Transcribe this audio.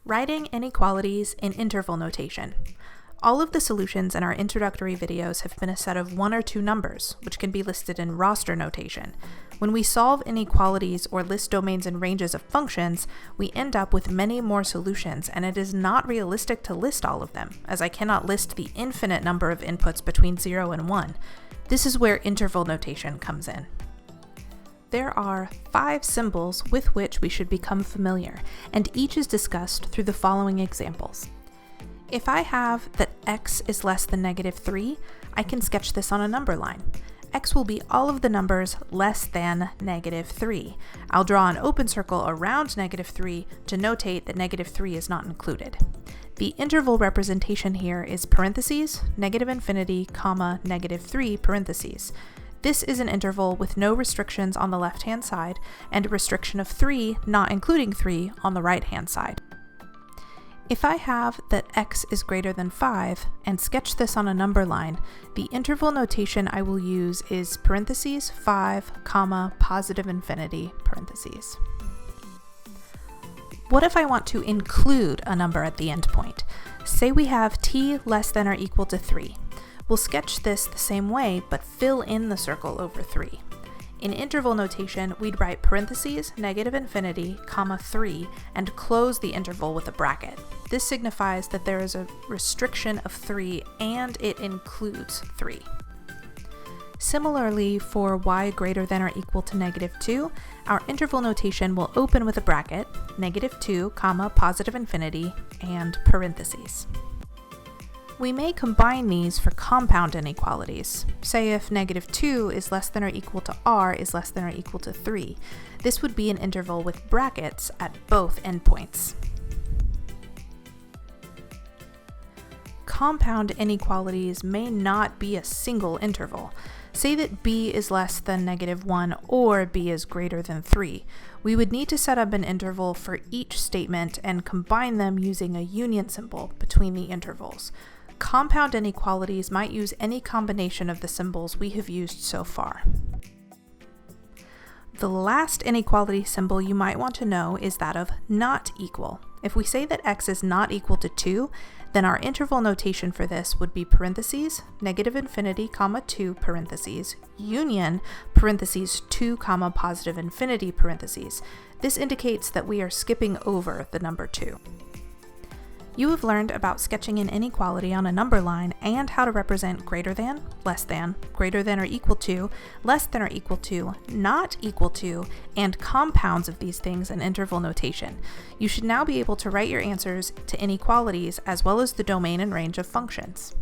Writing inequalities in interval notation. All of the solutions in our introductory videos have been a set of one or two numbers, which can be listed in roster notation. When we solve inequalities or list domains and ranges of functions, we end up with many more solutions, and it is not realistic to list all of them, as I cannot list the infinite number of inputs between 0 and 1. This is where interval notation comes in. There are 5 symbols with which we should become familiar, and each is discussed through the following examples. If I have that x is less than -3, I can sketch this on a number line. X will be all of the numbers less than -3. I'll draw an open circle around -3 to notate that -3 is not included. The interval representation here is parentheses, -∞, comma, -3, parentheses. This is an interval with no restrictions on the left-hand side and a restriction of 3, not including 3, on the right-hand side. If I have that x is greater than 5 and sketch this on a number line, the interval notation I will use is parentheses 5, comma, +∞, parentheses. What if I want to include a number at the endpoint? Say we have t less than or equal to 3. We'll sketch this the same way, but fill in the circle over 3. In interval notation, we'd write parentheses, -∞, comma 3, and close the interval with a bracket. This signifies that there is a restriction of 3 and it includes 3. Similarly, for y greater than or equal to -2, our interval notation will open with a bracket, -2, comma, +∞, and parentheses. We may combine these for compound inequalities. Say if -2 is less than or equal to r is less than or equal to 3. This would be an interval with brackets at both endpoints. Compound inequalities may not be a single interval. Say that b is less than -1 or b is greater than 3. We would need to set up an interval for each statement and combine them using a union symbol between the intervals. Compound inequalities might use any combination of the symbols we have used so far. The last inequality symbol you might want to know is that of not equal. If we say that x is not equal to 2, then our interval notation for this would be parentheses, -∞, comma 2, parentheses, union, parentheses 2, comma, +∞, parentheses. This indicates that we are skipping over the number 2. You have learned about sketching an inequality on a number line and how to represent greater than, less than, greater than or equal to, less than or equal to, not equal to, and compounds of these things in interval notation. You should now be able to write your answers to inequalities as well as the domain and range of functions.